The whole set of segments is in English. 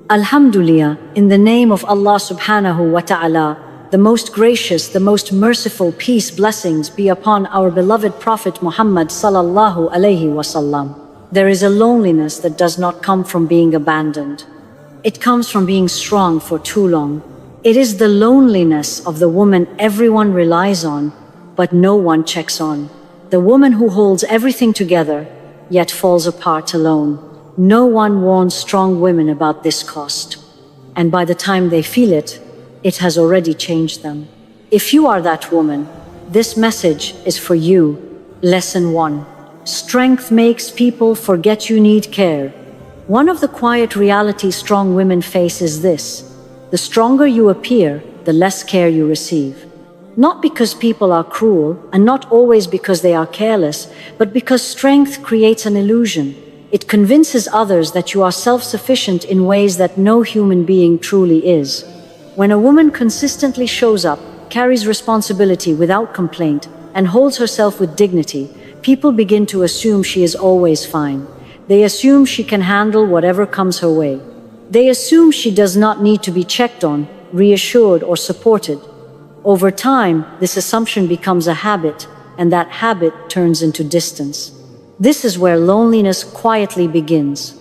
Alhamdulillah, in the name of Allah subhanahu wa ta'ala, the most gracious, the most merciful, peace, blessings be upon our beloved Prophet Muhammad sallallahu alaihi wasallam. There is a loneliness that does not come from being abandoned. It comes from being strong for too long. It is the loneliness of the woman everyone relies on, but no one checks on. The woman who holds everything together, yet falls apart alone. No one warns strong women about this cost. And by the time they feel it, it has already changed them. If you are that woman, this message is for you. Lesson 1. Strength makes people forget you need care. One of the quiet realities strong women face is this: the stronger you appear, the less care you receive. Not because people are cruel, and not always because they are careless, but because strength creates an illusion. It convinces others that you are self-sufficient in ways that no human being truly is. When a woman consistently shows up, carries responsibility without complaint, and holds herself with dignity, people begin to assume she is always fine. They assume she can handle whatever comes her way. They assume she does not need to be checked on, reassured, or supported. Over time, this assumption becomes a habit, and that habit turns into distance. This is where loneliness quietly begins.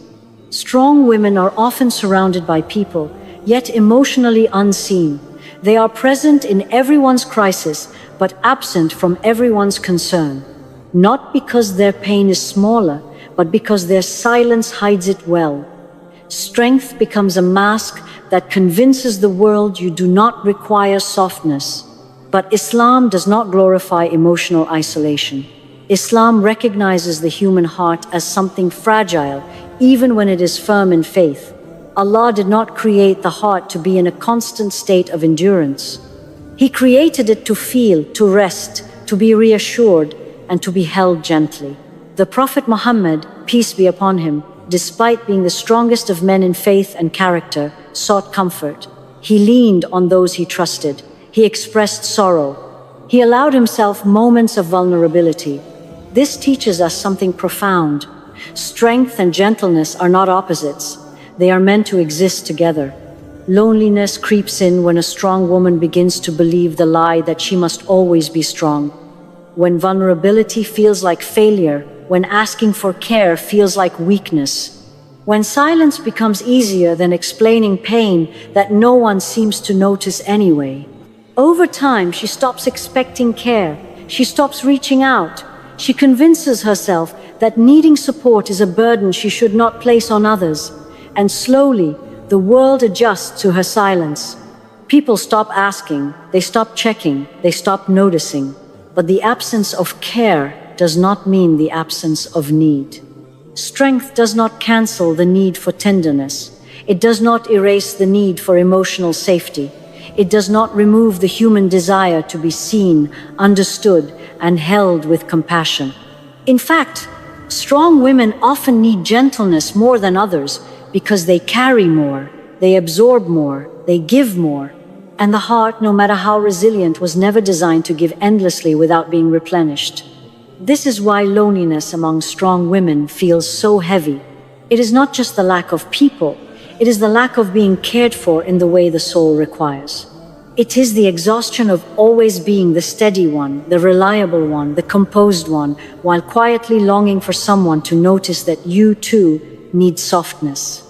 Strong women are often surrounded by people, yet emotionally unseen. They are present in everyone's crisis, but absent from everyone's concern. Not because their pain is smaller, but because their silence hides it well. Strength becomes a mask that convinces the world you do not require softness. But Islam does not glorify emotional isolation. Islam recognizes the human heart as something fragile, even when it is firm in faith. Allah did not create the heart to be in a constant state of endurance. He created it to feel, to rest, to be reassured, and to be held gently. The Prophet Muhammad, peace be upon him, despite being the strongest of men in faith and character, sought comfort. He leaned on those he trusted. He expressed sorrow. He allowed himself moments of vulnerability. This teaches us something profound. Strength and gentleness are not opposites. They are meant to exist together. Loneliness creeps in when a strong woman begins to believe the lie that she must always be strong. When vulnerability feels like failure, when asking for care feels like weakness. When silence becomes easier than explaining pain that no one seems to notice anyway. Over time, she stops expecting care. She stops reaching out. She convinces herself that needing support is a burden she should not place on others. And slowly, the world adjusts to her silence. People stop asking, they stop checking, they stop noticing. But the absence of care does not mean the absence of need. Strength does not cancel the need for tenderness. It does not erase the need for emotional safety. It does not remove the human desire to be seen, understood, and held with compassion. In fact, strong women often need gentleness more than others because they carry more, they absorb more, they give more. And the heart, no matter how resilient, was never designed to give endlessly without being replenished. This is why loneliness among strong women feels so heavy. It is not just the lack of people, it is the lack of being cared for in the way the soul requires. It is the exhaustion of always being the steady one, the reliable one, the composed one, while quietly longing for someone to notice that you too need softness.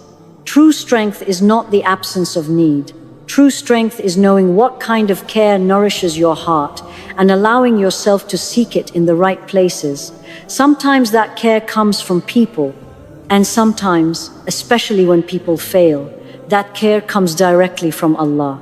True strength is not the absence of need. True strength is knowing what kind of care nourishes your heart and allowing yourself to seek it in the right places. Sometimes that care comes from people, and sometimes, especially when people fail, that care comes directly from Allah.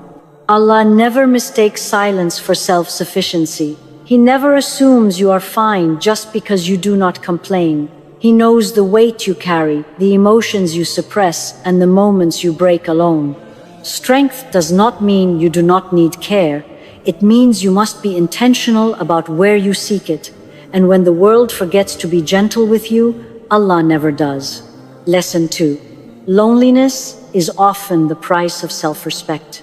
Allah never mistakes silence for self-sufficiency. He never assumes you are fine just because you do not complain. He knows the weight you carry, the emotions you suppress, and the moments you break alone. Strength does not mean you do not need care. It means you must be intentional about where you seek it. And when the world forgets to be gentle with you, Allah never does. Lesson 2. Loneliness is often the price of self-respect.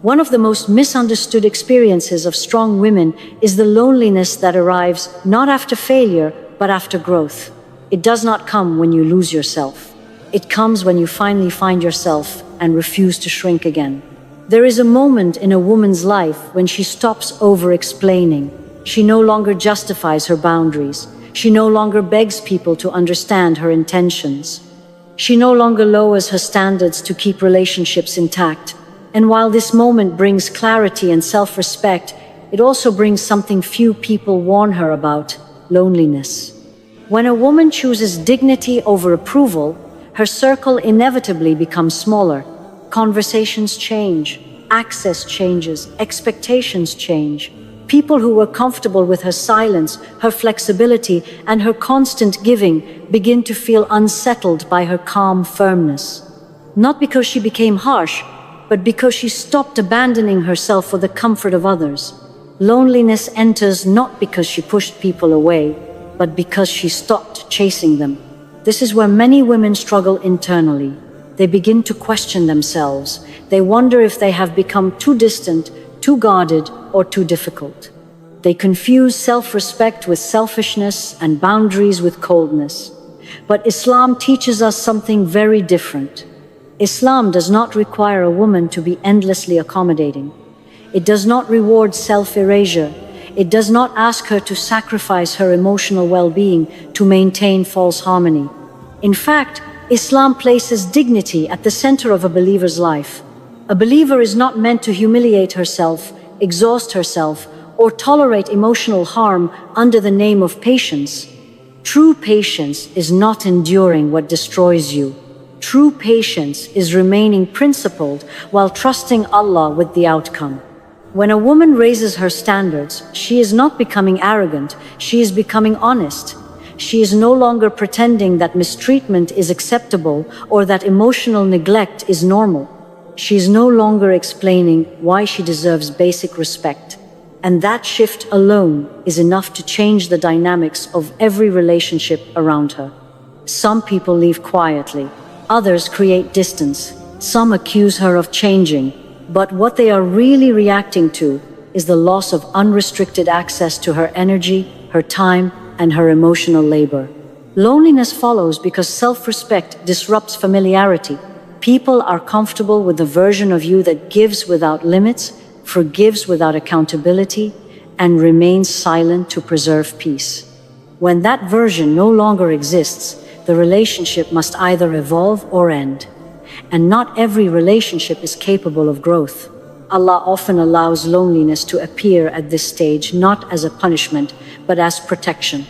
One of the most misunderstood experiences of strong women is the loneliness that arrives not after failure, but after growth. It does not come when you lose yourself. It comes when you finally find yourself and refuse to shrink again. There is a moment in a woman's life when she stops over-explaining. She no longer justifies her boundaries. She no longer begs people to understand her intentions. She no longer lowers her standards to keep relationships intact. And while this moment brings clarity and self-respect, it also brings something few people warn her about: loneliness. When a woman chooses dignity over approval, her circle inevitably becomes smaller. Conversations change, access changes, expectations change. People who were comfortable with her silence, her flexibility, and her constant giving begin to feel unsettled by her calm firmness. Not because she became harsh, but because she stopped abandoning herself for the comfort of others. Loneliness enters not because she pushed people away, but because she stopped chasing them. This is where many women struggle internally. They begin to question themselves. They wonder if they have become too distant, too guarded, or too difficult. They confuse self-respect with selfishness and boundaries with coldness. But Islam teaches us something very different. Islam does not require a woman to be endlessly accommodating. It does not reward self-erasure. It does not ask her to sacrifice her emotional well-being to maintain false harmony. In fact, Islam places dignity at the center of a believer's life. A believer is not meant to humiliate herself, exhaust herself, or tolerate emotional harm under the name of patience. True patience is not enduring what destroys you. True patience is remaining principled while trusting Allah with the outcome. When a woman raises her standards, she is not becoming arrogant, she is becoming honest. She is no longer pretending that mistreatment is acceptable or that emotional neglect is normal. She is no longer explaining why she deserves basic respect. And that shift alone is enough to change the dynamics of every relationship around her. Some people leave quietly. Others create distance. Some accuse her of changing. But what they are really reacting to is the loss of unrestricted access to her energy, her time, and her emotional labor. Loneliness follows because self-respect disrupts familiarity. People are comfortable with the version of you that gives without limits, forgives without accountability, and remains silent to preserve peace. When that version no longer exists, the relationship must either evolve or end. And not every relationship is capable of growth. Allah often allows loneliness to appear at this stage not as a punishment, but as protection.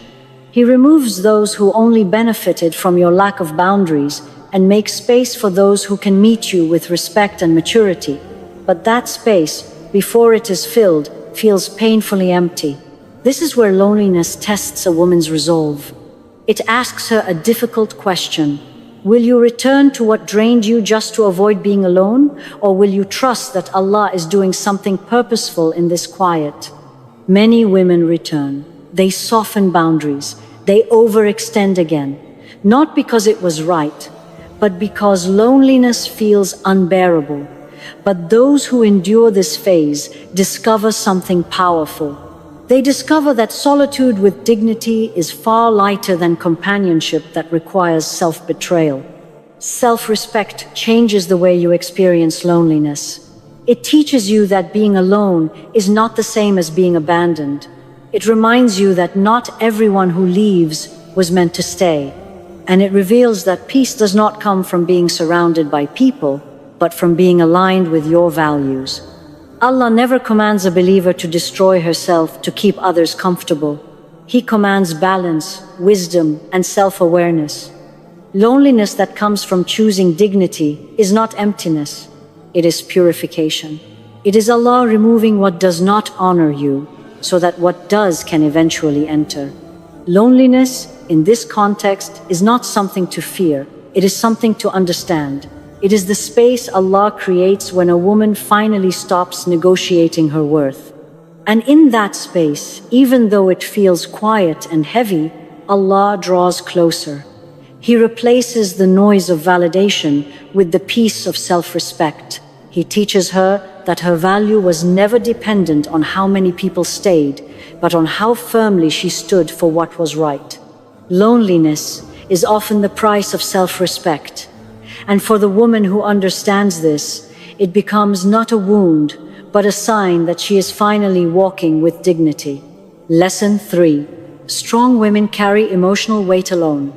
He removes those who only benefited from your lack of boundaries and makes space for those who can meet you with respect and maturity. But that space, before it is filled, feels painfully empty. This is where loneliness tests a woman's resolve. It asks her a difficult question. Will you return to what drained you just to avoid being alone? Or will you trust that Allah is doing something purposeful in this quiet? Many women return. They soften boundaries. They overextend again. Not because it was right, but because loneliness feels unbearable. But those who endure this phase discover something powerful. They discover that solitude with dignity is far lighter than companionship that requires self-betrayal. Self-respect changes the way you experience loneliness. It teaches you that being alone is not the same as being abandoned. It reminds you that not everyone who leaves was meant to stay. And it reveals that peace does not come from being surrounded by people, but from being aligned with your values. Allah never commands a believer to destroy herself to keep others comfortable. He commands balance, wisdom, and self-awareness. Loneliness that comes from choosing dignity is not emptiness. It is purification. It is Allah removing what does not honor you, so that what does can eventually enter. Loneliness, in this context, is not something to fear. It is something to understand. It is the space Allah creates when a woman finally stops negotiating her worth. And in that space, even though it feels quiet and heavy, Allah draws closer. He replaces the noise of validation with the peace of self-respect. He teaches her that her value was never dependent on how many people stayed, but on how firmly she stood for what was right. Loneliness is often the price of self-respect. And for the woman who understands this, it becomes not a wound, but a sign that she is finally walking with dignity. Lesson 3. Strong women carry emotional weight alone.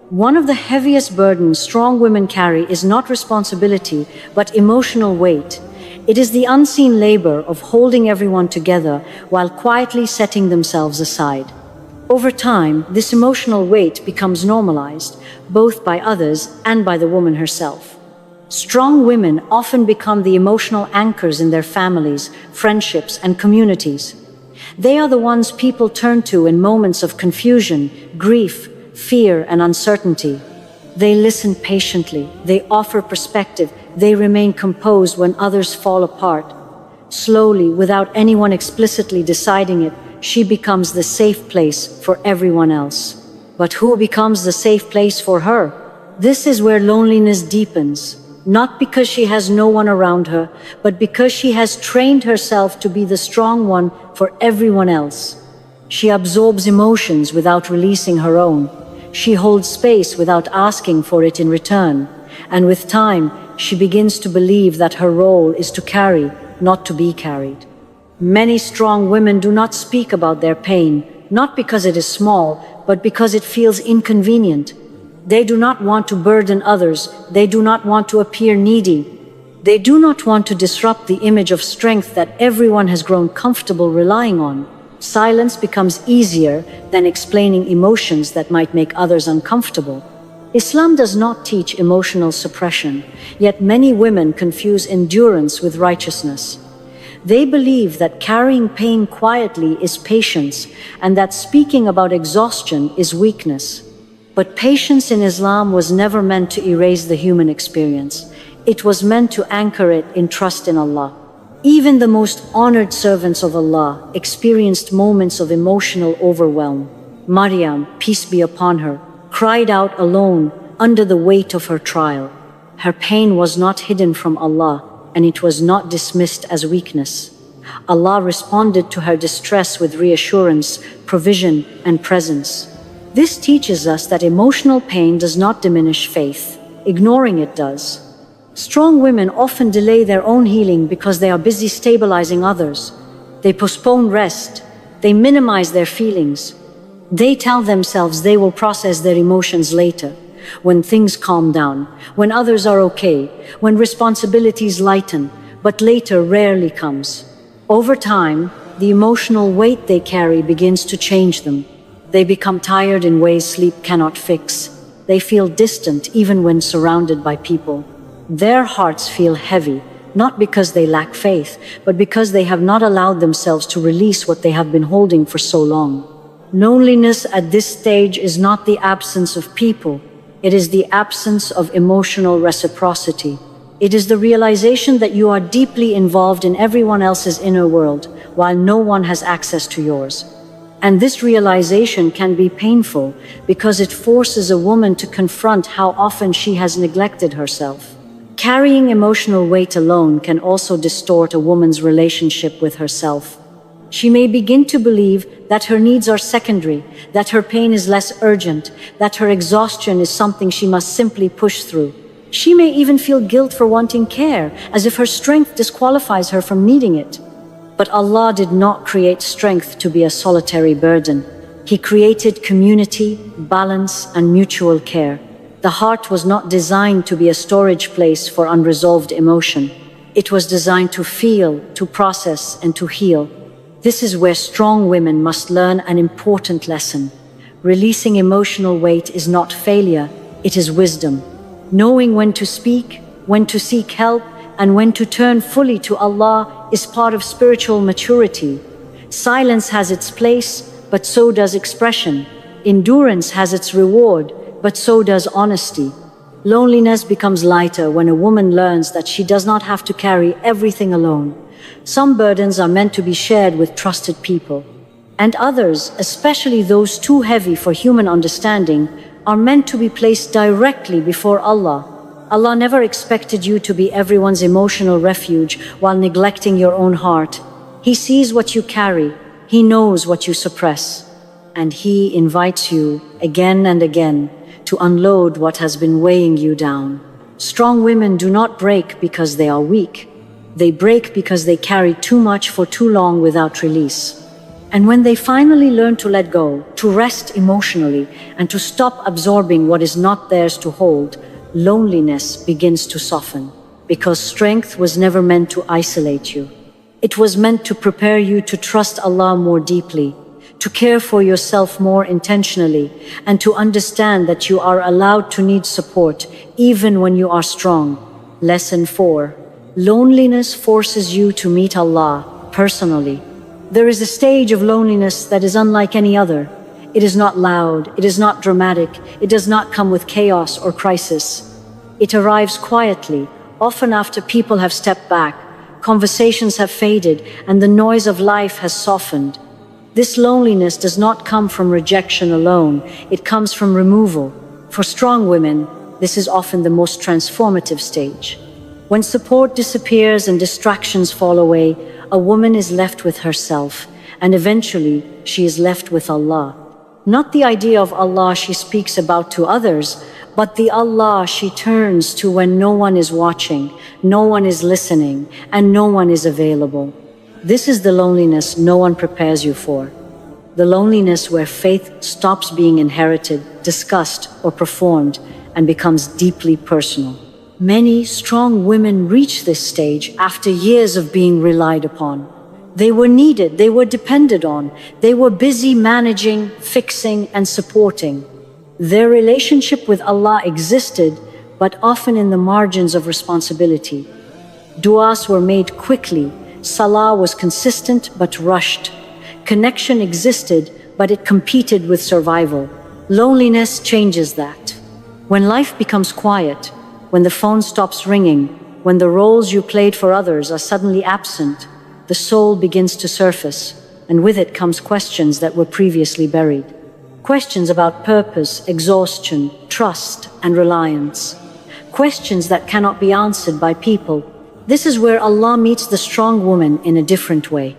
One of the heaviest burdens strong women carry is not responsibility, but emotional weight. It is the unseen labor of holding everyone together while quietly setting themselves aside. Over time, this emotional weight becomes normalized, both by others and by the woman herself. Strong women often become the emotional anchors in their families, friendships, and communities. They are the ones people turn to in moments of confusion, grief, fear, and uncertainty. They listen patiently, they offer perspective, they remain composed when others fall apart. Slowly, without anyone explicitly deciding it, she becomes the safe place for everyone else. But who becomes the safe place for her? This is where loneliness deepens, not because she has no one around her, but because she has trained herself to be the strong one for everyone else. She absorbs emotions without releasing her own. She holds space without asking for it in return. And with time, she begins to believe that her role is to carry, not to be carried. Many strong women do not speak about their pain, not because it is small, but because it feels inconvenient. They do not want to burden others. They do not want to appear needy. They do not want to disrupt the image of strength that everyone has grown comfortable relying on. Silence becomes easier than explaining emotions that might make others uncomfortable. Islam does not teach emotional suppression, yet many women confuse endurance with righteousness. They believe that carrying pain quietly is patience, and that speaking about exhaustion is weakness. But patience in Islam was never meant to erase the human experience. It was meant to anchor it in trust in Allah. Even the most honored servants of Allah experienced moments of emotional overwhelm. Maryam, peace be upon her, cried out alone under the weight of her trial. Her pain was not hidden from Allah, and it was not dismissed as weakness. Allah responded to her distress with reassurance, provision, and presence. This teaches us that emotional pain does not diminish faith. Ignoring it does. Strong women often delay their own healing because they are busy stabilizing others. They postpone rest. They minimize their feelings. They tell themselves they will process their emotions later, when things calm down, when others are okay, when responsibilities lighten, but later rarely comes. Over time, the emotional weight they carry begins to change them. They become tired in ways sleep cannot fix. They feel distant even when surrounded by people. Their hearts feel heavy, not because they lack faith, but because they have not allowed themselves to release what they have been holding for so long. Loneliness at this stage is not the absence of people. It is the absence of emotional reciprocity. It is the realization that you are deeply involved in everyone else's inner world, while no one has access to yours. And this realization can be painful because it forces a woman to confront how often she has neglected herself. Carrying emotional weight alone can also distort a woman's relationship with herself. She may begin to believe that her needs are secondary, that her pain is less urgent, that her exhaustion is something she must simply push through. She may even feel guilt for wanting care, as if her strength disqualifies her from needing it. But Allah did not create strength to be a solitary burden. He created community, balance, and mutual care. The heart was not designed to be a storage place for unresolved emotion. It was designed to feel, to process, and to heal. This is where strong women must learn an important lesson. Releasing emotional weight is not failure, it is wisdom. Knowing when to speak, when to seek help, and when to turn fully to Allah is part of spiritual maturity. Silence has its place, but so does expression. Endurance has its reward, but so does honesty. Loneliness becomes lighter when a woman learns that she does not have to carry everything alone. Some burdens are meant to be shared with trusted people, and others, especially those too heavy for human understanding, are meant to be placed directly before Allah. Allah never expected you to be everyone's emotional refuge while neglecting your own heart. He sees what you carry, He knows what you suppress, and He invites you again and again to unload what has been weighing you down. Strong women do not break because they are weak. They break because they carry too much for too long without release. And when they finally learn to let go, to rest emotionally, and to stop absorbing what is not theirs to hold, loneliness begins to soften. Because strength was never meant to isolate you. It was meant to prepare you to trust Allah more deeply, to care for yourself more intentionally, and to understand that you are allowed to need support even when you are strong. Lesson 4. Loneliness forces you to meet Allah personally. There is a stage of loneliness that is unlike any other. It is not loud, it is not dramatic, it does not come with chaos or crisis. It arrives quietly, often after people have stepped back, conversations have faded, and the noise of life has softened. This loneliness does not come from rejection alone, it comes from removal. For strong women, this is often the most transformative stage. When support disappears and distractions fall away, a woman is left with herself, and eventually she is left with Allah. Not the idea of Allah she speaks about to others, but the Allah she turns to when no one is watching, no one is listening, and no one is available. This is the loneliness no one prepares you for. The loneliness where faith stops being inherited, discussed, or performed, and becomes deeply personal. Many strong women reach this stage after years of being relied upon. They were needed, they were depended on, they were busy managing, fixing, and supporting. Their relationship with Allah existed, but often in the margins of responsibility. Du'as were made quickly, salah was consistent but rushed. Connection existed, but it competed with survival. Loneliness changes that. When life becomes quiet, when the phone stops ringing, when the roles you played for others are suddenly absent, the soul begins to surface, and with it comes questions that were previously buried. Questions about purpose, exhaustion, trust, and reliance. Questions that cannot be answered by people. This is where Allah meets the strong woman in a different way.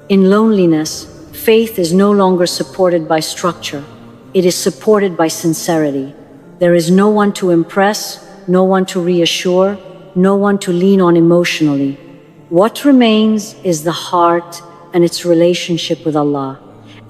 In loneliness, faith is no longer supported by structure. It is supported by sincerity. There is no one to impress, no one to reassure, no one to lean on emotionally. What remains is the heart and its relationship with Allah.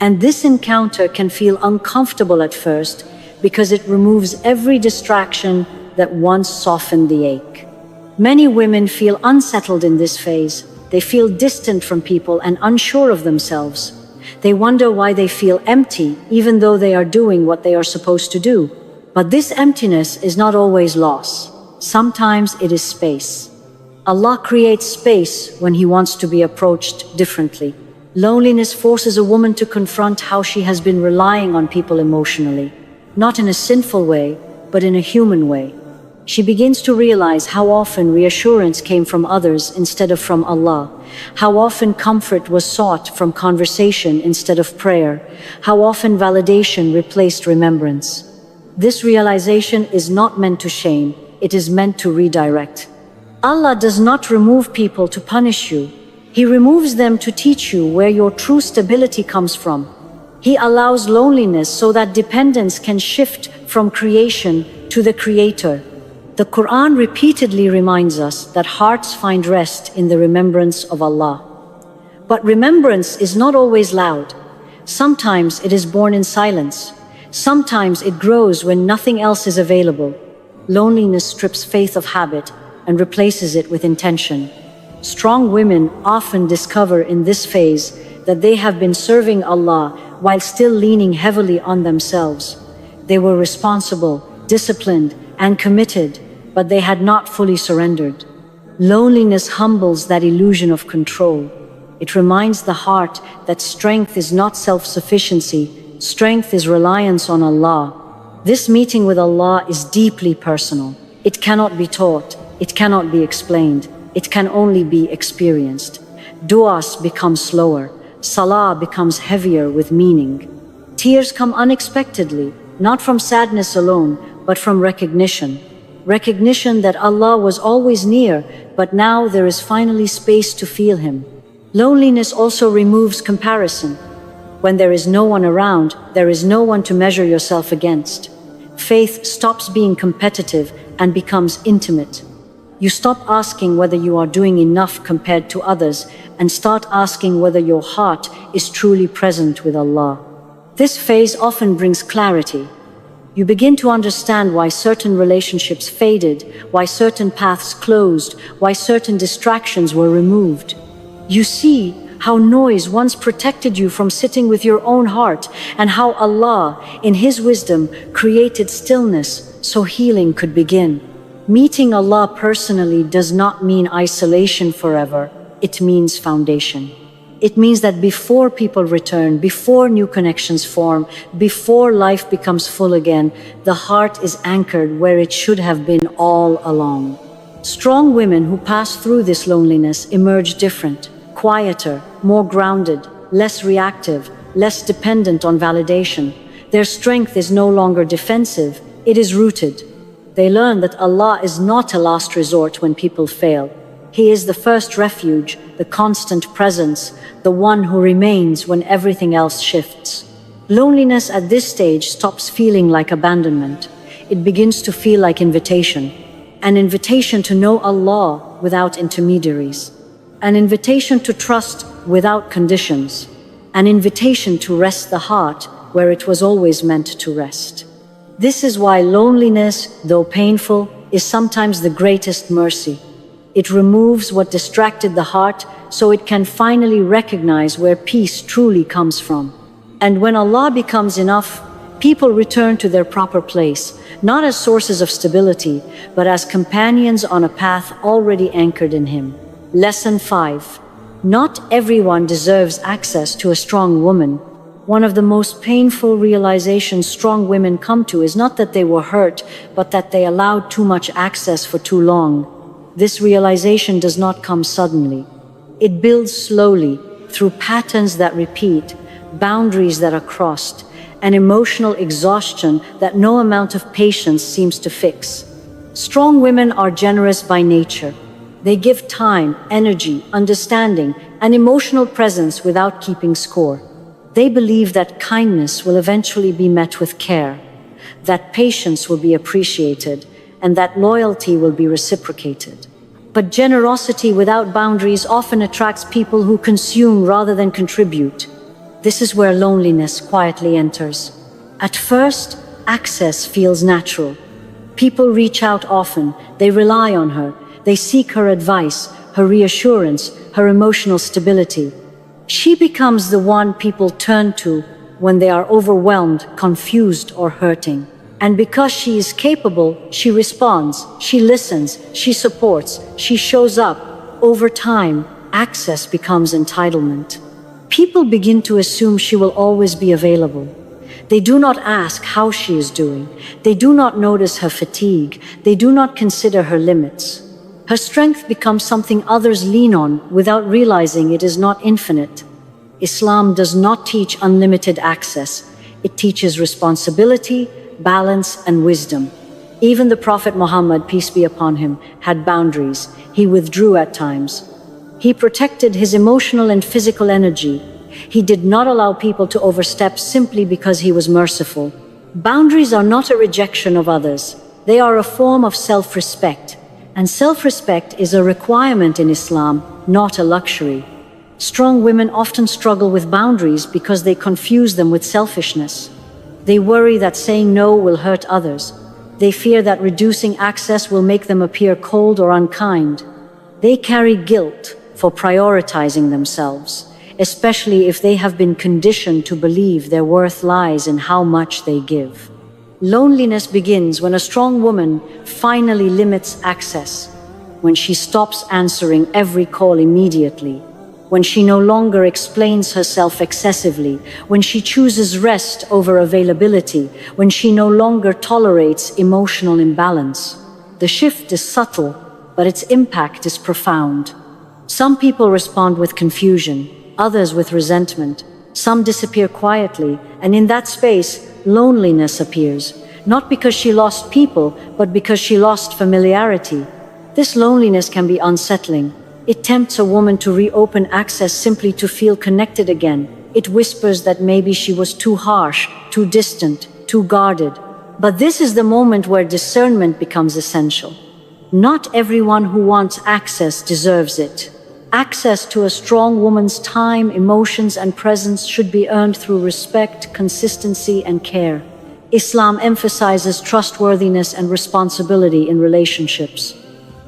And this encounter can feel uncomfortable at first because it removes every distraction that once softened the ache. Many women feel unsettled in this phase. They feel distant from people and unsure of themselves. They wonder why they feel empty even though they are doing what they are supposed to do. But this emptiness is not always loss. Sometimes it is space. Allah creates space when He wants to be approached differently. Loneliness forces a woman to confront how she has been relying on people emotionally, not in a sinful way, but in a human way. She begins to realize how often reassurance came from others instead of from Allah, how often comfort was sought from conversation instead of prayer, how often validation replaced remembrance. This realization is not meant to shame, it is meant to redirect. Allah does not remove people to punish you. He removes them to teach you where your true stability comes from. He allows loneliness so that dependence can shift from creation to the Creator. The Quran repeatedly reminds us that hearts find rest in the remembrance of Allah. But remembrance is not always loud. Sometimes it is born in silence. Sometimes it grows when nothing else is available. Loneliness strips faith of habit and replaces it with intention. Strong women often discover in this phase that they have been serving Allah while still leaning heavily on themselves. They were responsible, disciplined, and committed, but they had not fully surrendered. Loneliness humbles that illusion of control. It reminds the heart that strength is not self-sufficiency. Strength is reliance on Allah. This meeting with Allah is deeply personal. It cannot be taught, it cannot be explained, it can only be experienced. Du'as become slower, salah becomes heavier with meaning. Tears come unexpectedly, not from sadness alone, but from recognition. Recognition that Allah was always near, but now there is finally space to feel Him. Loneliness also removes comparison. When there is no one around, there is no one to measure yourself against. Faith stops being competitive and becomes intimate. You stop asking whether you are doing enough compared to others and start asking whether your heart is truly present with Allah. This phase often brings clarity. You begin to understand why certain relationships faded, why certain paths closed, why certain distractions were removed. You see how noise once protected you from sitting with your own heart, and how Allah, in His wisdom, created stillness so healing could begin. Meeting Allah personally does not mean isolation forever. It means foundation. It means that before people return, before new connections form, before life becomes full again, the heart is anchored where it should have been all along. Strong women who pass through this loneliness emerge different, quieter, more grounded, less reactive, less dependent on validation. Their strength is no longer defensive, it is rooted. They learn that Allah is not a last resort when people fail. He is the first refuge, the constant presence, the one who remains when everything else shifts. Loneliness at this stage stops feeling like abandonment. It begins to feel like invitation. An invitation to know Allah without intermediaries. An invitation to trust without conditions. An invitation to rest the heart where it was always meant to rest. This is why loneliness, though painful, is sometimes the greatest mercy. It removes what distracted the heart so it can finally recognize where peace truly comes from. And when Allah becomes enough, people return to their proper place, not as sources of stability, but as companions on a path already anchored in Him. Lesson 5. Not everyone deserves access to a strong woman. One of the most painful realizations strong women come to is not that they were hurt, but that they allowed too much access for too long. This realization does not come suddenly. It builds slowly, through patterns that repeat, boundaries that are crossed, and emotional exhaustion that no amount of patience seems to fix. Strong women are generous by nature. They give time, energy, understanding, and emotional presence without keeping score. They believe that kindness will eventually be met with care, that patience will be appreciated, and that loyalty will be reciprocated. But generosity without boundaries often attracts people who consume rather than contribute. This is where loneliness quietly enters. At first, access feels natural. People reach out often, they rely on her, they seek her advice, her reassurance, her emotional stability. She becomes the one people turn to when they are overwhelmed, confused, or hurting. And because she is capable, she responds, she listens, she supports, she shows up. Over time, access becomes entitlement. People begin to assume she will always be available. They do not ask how she is doing. They do not notice her fatigue. They do not consider her limits. Her strength becomes something others lean on without realizing it is not infinite. Islam does not teach unlimited access. It teaches responsibility, balance, and wisdom. Even the Prophet Muhammad, peace be upon him, had boundaries. He withdrew at times. He protected his emotional and physical energy. He did not allow people to overstep simply because he was merciful. Boundaries are not a rejection of others. They are a form of self-respect. And self-respect is a requirement in Islam, not a luxury. Strong women often struggle with boundaries because they confuse them with selfishness. They worry that saying no will hurt others. They fear that reducing access will make them appear cold or unkind. They carry guilt for prioritizing themselves, especially if they have been conditioned to believe their worth lies in how much they give. Loneliness begins when a strong woman finally limits access, when she stops answering every call immediately, when she no longer explains herself excessively, when she chooses rest over availability, when she no longer tolerates emotional imbalance. The shift is subtle, but its impact is profound. Some people respond with confusion, others with resentment. Some disappear quietly, and in that space, loneliness appears, not because she lost people, but because she lost familiarity. This loneliness can be unsettling. It tempts a woman to reopen access simply to feel connected again. It whispers that maybe she was too harsh, too distant, too guarded. But this is the moment where discernment becomes essential. Not everyone who wants access deserves it. Access to a strong woman's time, emotions, and presence should be earned through respect, consistency, and care. Islam emphasizes trustworthiness and responsibility in relationships.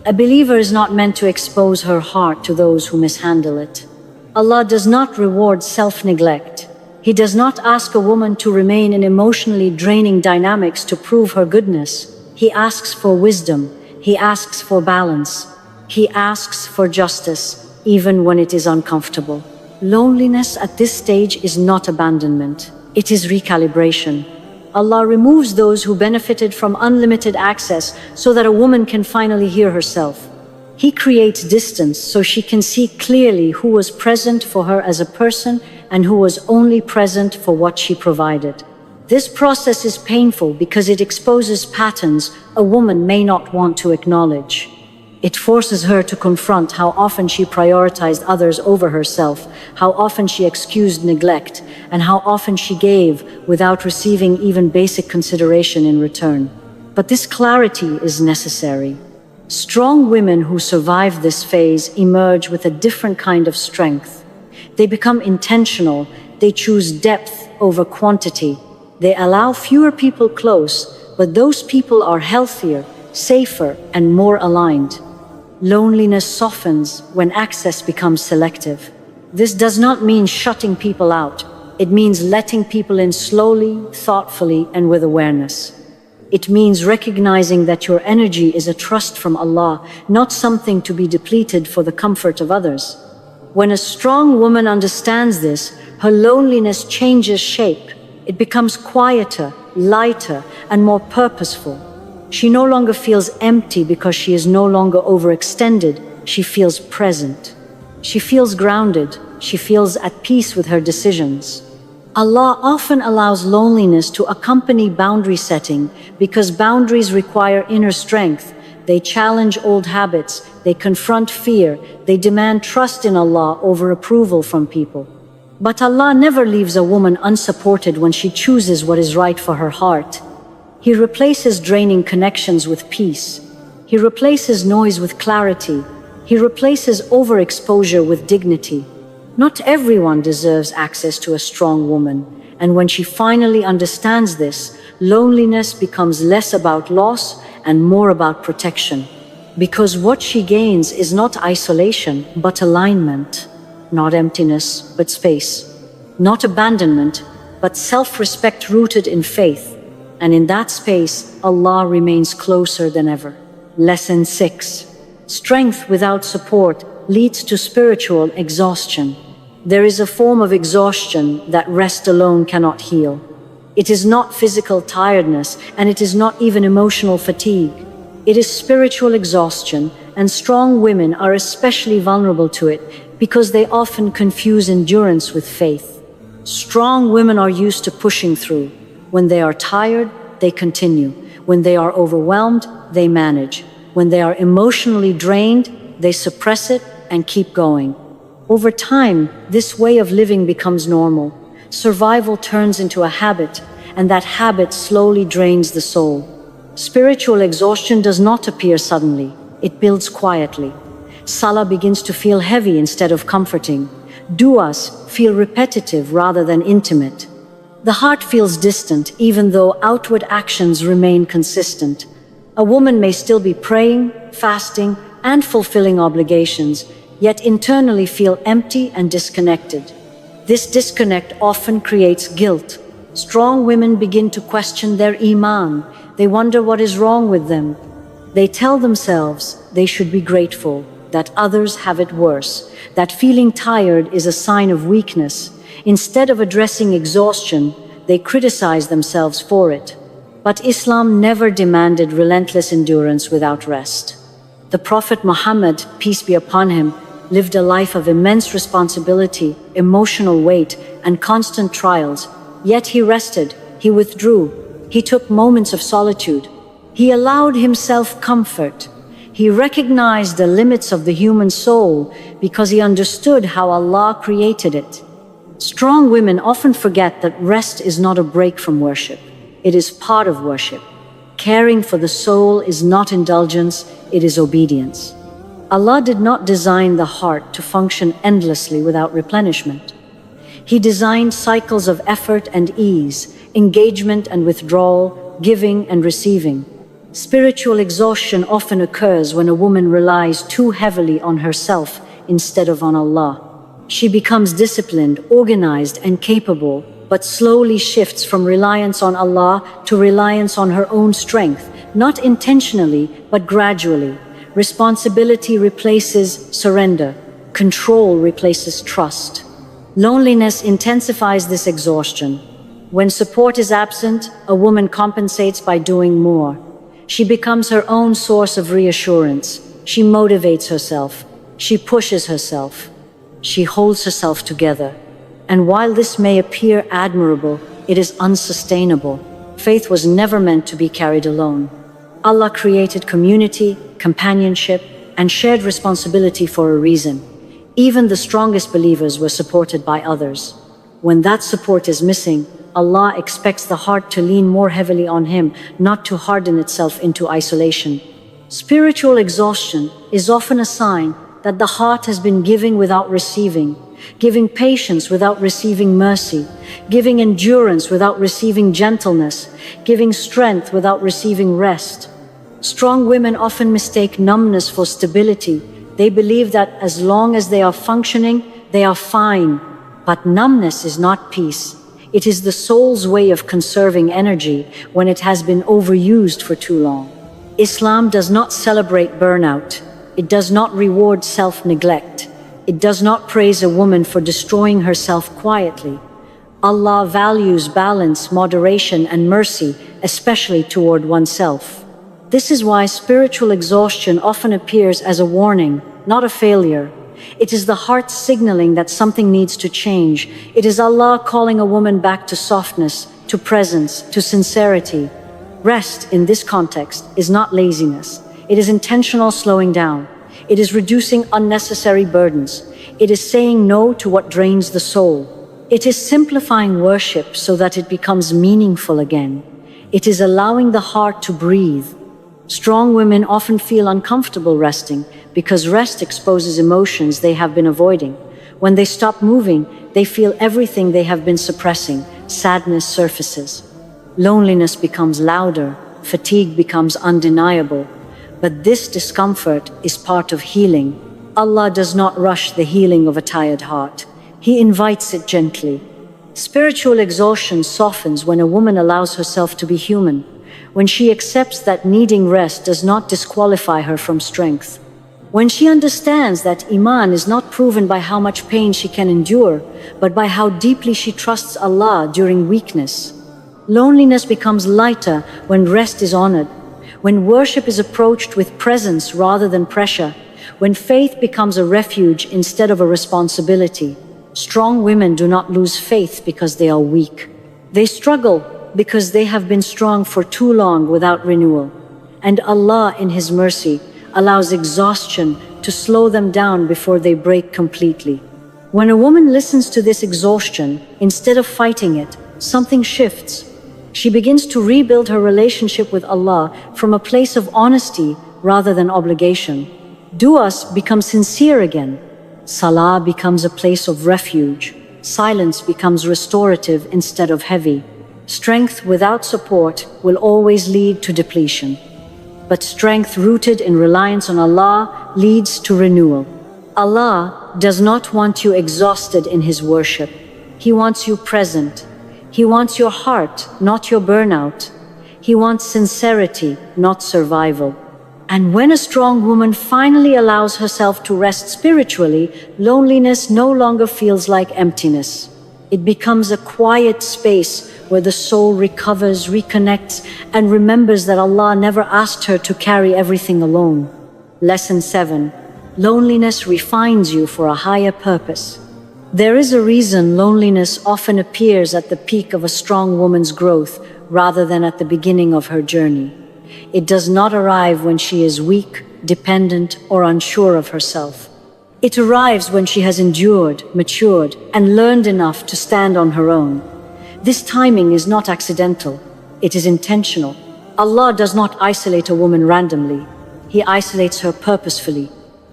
A believer is not meant to expose her heart to those who mishandle it. Allah does not reward self-neglect. He does not ask a woman to remain in emotionally draining dynamics to prove her goodness. He asks for wisdom. He asks for balance. He asks for justice, even when it is uncomfortable. Loneliness at this stage is not abandonment. It is recalibration. Allah removes those who benefited from unlimited access so that a woman can finally hear herself. He creates distance so she can see clearly who was present for her as a person and who was only present for what she provided. This process is painful because it exposes patterns a woman may not want to acknowledge. It forces her to confront how often she prioritized others over herself, how often she excused neglect, and how often she gave without receiving even basic consideration in return. But this clarity is necessary. Strong women who survive this phase emerge with a different kind of strength. They become intentional. They choose depth over quantity. They allow fewer people close, but those people are healthier, safer, and more aligned. Loneliness softens when access becomes selective. This does not mean shutting people out. It means letting people in slowly, thoughtfully, and with awareness. It means recognizing that your energy is a trust from Allah, not something to be depleted for the comfort of others. When a strong woman understands this, her loneliness changes shape. It becomes quieter, lighter, and more purposeful. She no longer feels empty because she is no longer overextended. She feels present. She feels grounded. She feels at peace with her decisions. Allah often allows loneliness to accompany boundary setting because boundaries require inner strength. They challenge old habits. They confront fear. They demand trust in Allah over approval from people. But Allah never leaves a woman unsupported when she chooses what is right for her heart. He replaces draining connections with peace. He replaces noise with clarity. He replaces overexposure with dignity. Not everyone deserves access to a strong woman, and when she finally understands this, loneliness becomes less about loss and more about protection. Because what she gains is not isolation, but alignment. Not emptiness, but space. Not abandonment, but self-respect rooted in faith. And in that space, Allah remains closer than ever. Lesson 6. Strength without support leads to spiritual exhaustion. There is a form of exhaustion that rest alone cannot heal. It is not physical tiredness, and it is not even emotional fatigue. It is spiritual exhaustion, and strong women are especially vulnerable to it because they often confuse endurance with faith. Strong women are used to pushing through. When they are tired, they continue. When they are overwhelmed, they manage. When they are emotionally drained, they suppress it and keep going. Over time, this way of living becomes normal. Survival turns into a habit, and that habit slowly drains the soul. Spiritual exhaustion does not appear suddenly. It builds quietly. Salah begins to feel heavy instead of comforting. Du'as feel repetitive rather than intimate. The heart feels distant even though outward actions remain consistent. A woman may still be praying, fasting, and fulfilling obligations, yet internally feel empty and disconnected. This disconnect often creates guilt. Strong women begin to question their iman. They wonder what is wrong with them. They tell themselves they should be grateful, that others have it worse, that feeling tired is a sign of weakness. Instead of addressing exhaustion, they criticize themselves for it. But Islam never demanded relentless endurance without rest. The Prophet Muhammad, peace be upon him, lived a life of immense responsibility, emotional weight, and constant trials. Yet he rested, he withdrew, he took moments of solitude. He allowed himself comfort. He recognized the limits of the human soul because he understood how Allah created it. Strong women often forget that rest is not a break from worship. It is part of worship. Caring for the soul is not indulgence, it is obedience. Allah did not design the heart to function endlessly without replenishment. He designed cycles of effort and ease, engagement and withdrawal, giving and receiving. Spiritual exhaustion often occurs when a woman relies too heavily on herself instead of on Allah. She becomes disciplined, organized, and capable, but slowly shifts from reliance on Allah to reliance on her own strength, not intentionally, but gradually. Responsibility replaces surrender. Control replaces trust. Loneliness intensifies this exhaustion. When support is absent, a woman compensates by doing more. She becomes her own source of reassurance. She motivates herself. She pushes herself. She holds herself together. And while this may appear admirable, it is unsustainable. Faith was never meant to be carried alone. Allah created community, companionship, and shared responsibility for a reason. Even the strongest believers were supported by others. When that support is missing, Allah expects the heart to lean more heavily on Him, not to harden itself into isolation. Spiritual exhaustion is often a sign that the heart has been giving without receiving, giving patience without receiving mercy, giving endurance without receiving gentleness, giving strength without receiving rest. Strong women often mistake numbness for stability. They believe that as long as they are functioning, they are fine. But numbness is not peace. It is the soul's way of conserving energy when it has been overused for too long. Islam does not celebrate burnout. It does not reward self-neglect. It does not praise a woman for destroying herself quietly. Allah values balance, moderation, and mercy, especially toward oneself. This is why spiritual exhaustion often appears as a warning, not a failure. It is the heart signaling that something needs to change. It is Allah calling a woman back to softness, to presence, to sincerity. Rest, in this context, is not laziness. It is intentional slowing down. It is reducing unnecessary burdens. It is saying no to what drains the soul. It is simplifying worship so that it becomes meaningful again. It is allowing the heart to breathe. Strong women often feel uncomfortable resting because rest exposes emotions they have been avoiding. When they stop moving, they feel everything they have been suppressing. Sadness surfaces. Loneliness becomes louder. Fatigue becomes undeniable. But this discomfort is part of healing. Allah does not rush the healing of a tired heart. He invites it gently. Spiritual exhaustion softens when a woman allows herself to be human, when she accepts that needing rest does not disqualify her from strength, when she understands that Iman is not proven by how much pain she can endure, but by how deeply she trusts Allah during weakness. Loneliness becomes lighter when rest is honored, when worship is approached with presence rather than pressure, when faith becomes a refuge instead of a responsibility. Strong women do not lose faith because they are weak. They struggle because they have been strong for too long without renewal. And Allah, in His mercy, allows exhaustion to slow them down before they break completely. When a woman listens to this exhaustion, instead of fighting it, something shifts. She begins to rebuild her relationship with Allah from a place of honesty rather than obligation. Du'as become sincere again. Salah becomes a place of refuge. Silence becomes restorative instead of heavy. Strength without support will always lead to depletion. But strength rooted in reliance on Allah leads to renewal. Allah does not want you exhausted in His worship. He wants you present. He wants your heart, not your burnout. He wants sincerity, not survival. And when a strong woman finally allows herself to rest spiritually, loneliness no longer feels like emptiness. It becomes a quiet space where the soul recovers, reconnects, and remembers that Allah never asked her to carry everything alone. Lesson 7. Loneliness refines you for a higher purpose. There is a reason loneliness often appears at the peak of a strong woman's growth rather than at the beginning of her journey. It does not arrive when she is weak, dependent, or unsure of herself. It arrives when she has endured, matured, and learned enough to stand on her own. This timing is not accidental. It is intentional. Allah does not isolate a woman randomly. He isolates her purposefully.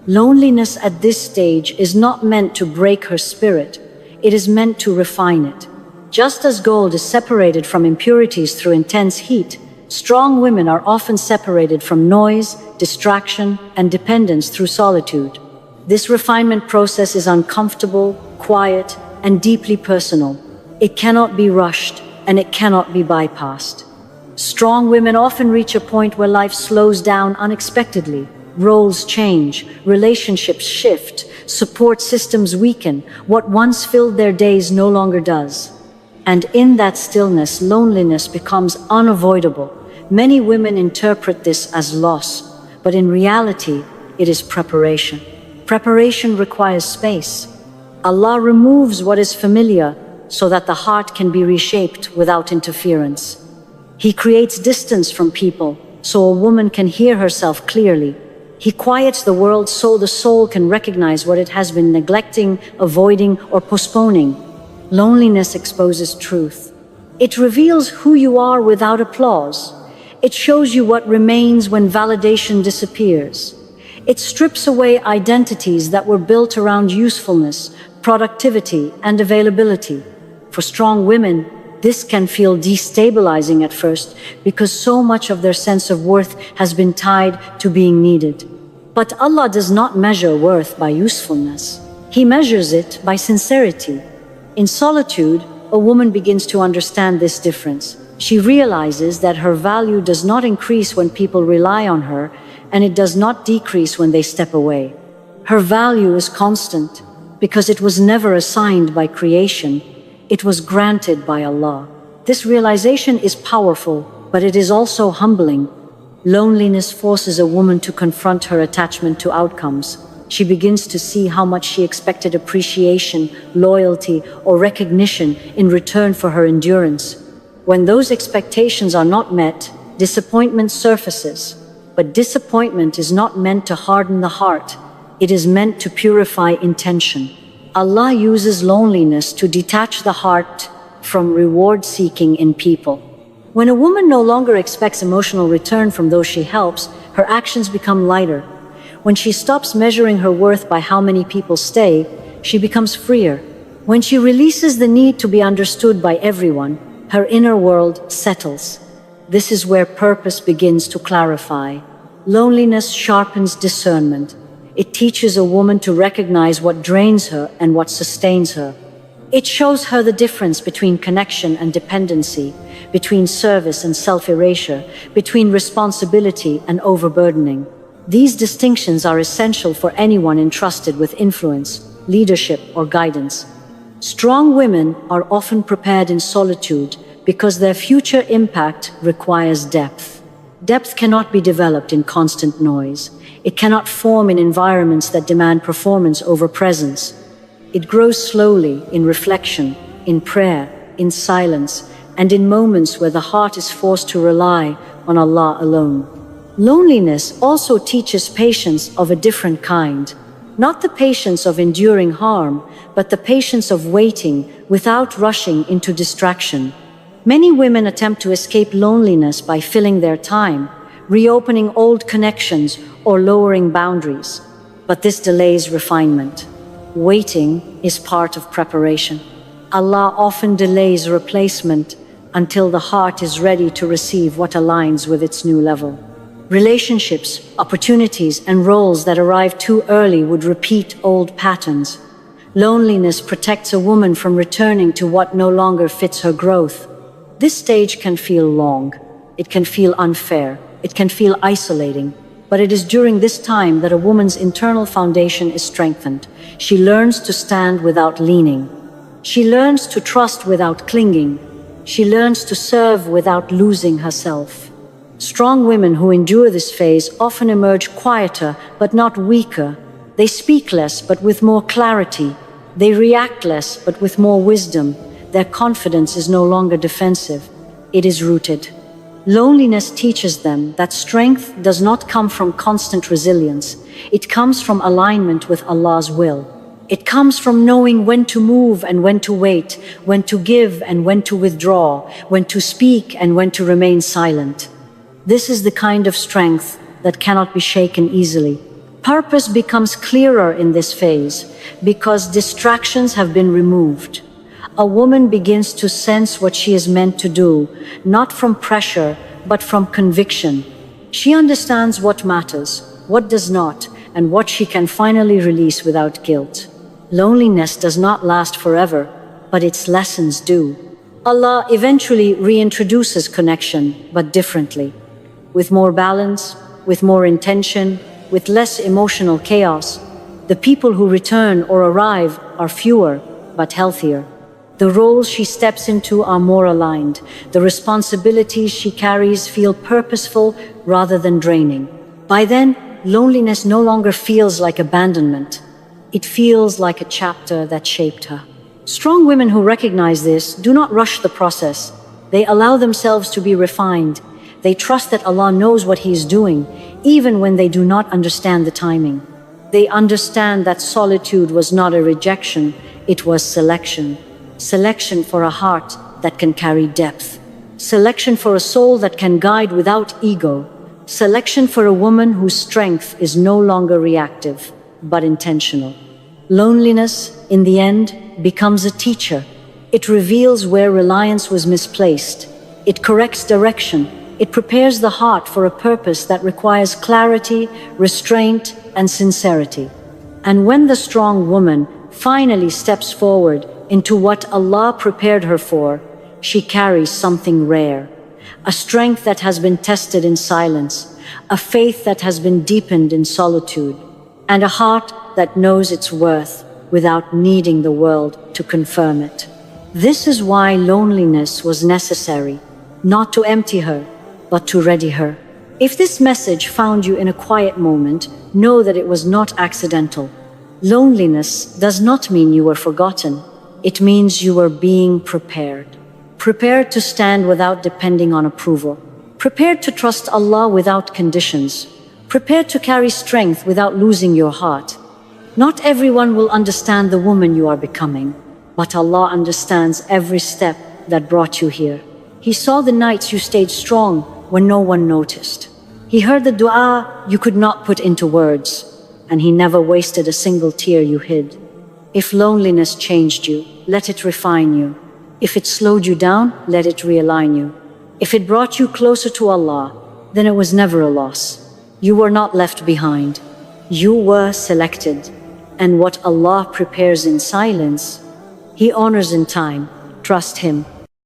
Loneliness at this stage is not meant to break her spirit. It is meant to refine it. Just as gold is separated from impurities through intense heat, strong women are often separated from noise, distraction, and dependence through solitude. This refinement process is uncomfortable, quiet, and deeply personal. It cannot be rushed, and it cannot be bypassed. Strong women often reach a point where life slows down unexpectedly. Roles change, relationships shift, support systems weaken. What once filled their days no longer does. And in that stillness, loneliness becomes unavoidable. Many women interpret this as loss, but in reality, it is preparation. Preparation requires space. Allah removes what is familiar so that the heart can be reshaped without interference. He creates distance from people so a woman can hear herself clearly. He quiets the world so the soul can recognize what it has been neglecting, avoiding, or postponing. Loneliness exposes truth. It reveals who you are without applause. It shows you what remains when validation disappears. It strips away identities that were built around usefulness, productivity, and availability. For strong women, this can feel destabilizing at first because so much of their sense of worth has been tied to being needed. But Allah does not measure worth by usefulness. He measures it by sincerity. In solitude, a woman begins to understand this difference. She realizes that her value does not increase when people rely on her, and it does not decrease when they step away. Her value is constant because it was never assigned by creation. It was granted by Allah. This realization is powerful, but it is also humbling. Loneliness forces a woman to confront her attachment to outcomes. She begins to see how much she expected appreciation, loyalty, or recognition in return for her endurance. When those expectations are not met, disappointment surfaces. But disappointment is not meant to harden the heart. It is meant to purify intention. Allah uses loneliness to detach the heart from reward-seeking in people. When a woman no longer expects emotional return from those she helps, her actions become lighter. When she stops measuring her worth by how many people stay, she becomes freer. When she releases the need to be understood by everyone, her inner world settles. This is where purpose begins to clarify. Loneliness sharpens discernment. It teaches a woman to recognize what drains her and what sustains her. It shows her the difference between connection and dependency, between service and self-erasure, between responsibility and overburdening. These distinctions are essential for anyone entrusted with influence, leadership, or guidance. Strong women are often prepared in solitude because their future impact requires depth. Depth cannot be developed in constant noise. It cannot form in environments that demand performance over presence. It grows slowly in reflection, in prayer, in silence, and in moments where the heart is forced to rely on Allah alone. Loneliness also teaches patience of a different kind. Not the patience of enduring harm, but the patience of waiting without rushing into distraction. Many women attempt to escape loneliness by filling their time, reopening old connections, or lowering boundaries. But this delays refinement. Waiting is part of preparation. Allah often delays replacement until the heart is ready to receive what aligns with its new level. Relationships, opportunities, and roles that arrive too early would repeat old patterns. Loneliness protects a woman from returning to what no longer fits her growth. This stage can feel long. It can feel unfair. It can feel isolating. But it is during this time that a woman's internal foundation is strengthened. She learns to stand without leaning. She learns to trust without clinging. She learns to serve without losing herself. Strong women who endure this phase often emerge quieter but not weaker. They speak less but with more clarity. They react less but with more wisdom. Their confidence is no longer defensive. It is rooted. Loneliness teaches them that strength does not come from constant resilience. It comes from alignment with Allah's will. It comes from knowing when to move and when to wait, when to give and when to withdraw, when to speak and when to remain silent. This is the kind of strength that cannot be shaken easily. Purpose becomes clearer in this phase because distractions have been removed. A woman begins to sense what she is meant to do, not from pressure, but from conviction. She understands what matters, what does not, and what she can finally release without guilt. Loneliness does not last forever, but its lessons do. Allah eventually reintroduces connection, but differently. With more balance, with more intention, with less emotional chaos. The people who return or arrive are fewer, but healthier. The roles she steps into are more aligned. The responsibilities she carries feel purposeful rather than draining. By then, loneliness no longer feels like abandonment. It feels like a chapter that shaped her. Strong women who recognize this do not rush the process. They allow themselves to be refined. They trust that Allah knows what He is doing, even when they do not understand the timing. They understand that solitude was not a rejection, it was selection. Selection for a heart that can carry depth. Selection for a soul that can guide without ego. Selection for a woman whose strength is no longer reactive, but intentional. Loneliness, in the end, becomes a teacher. It reveals where reliance was misplaced. It corrects direction. It prepares the heart for a purpose that requires clarity, restraint, and sincerity. And when the strong woman finally steps forward into what Allah prepared her for, she carries something rare. A strength that has been tested in silence, a faith that has been deepened in solitude, and a heart that knows its worth without needing the world to confirm it. This is why loneliness was necessary, not to empty her, but to ready her. If this message found you in a quiet moment, know that it was not accidental. Loneliness does not mean you were forgotten. It means you were being prepared. Prepared to stand without depending on approval. Prepared to trust Allah without conditions. Prepared to carry strength without losing your heart. Not everyone will understand the woman you are becoming, but Allah understands every step that brought you here. He saw the nights you stayed strong when no one noticed. He heard the dua you could not put into words, and He never wasted a single tear you hid. If loneliness changed you, let it refine you. If it slowed you down, let it realign you. If it brought you closer to Allah, then it was never a loss. You were not left behind. You were selected. And what Allah prepares in silence, He honors in time. Trust Him.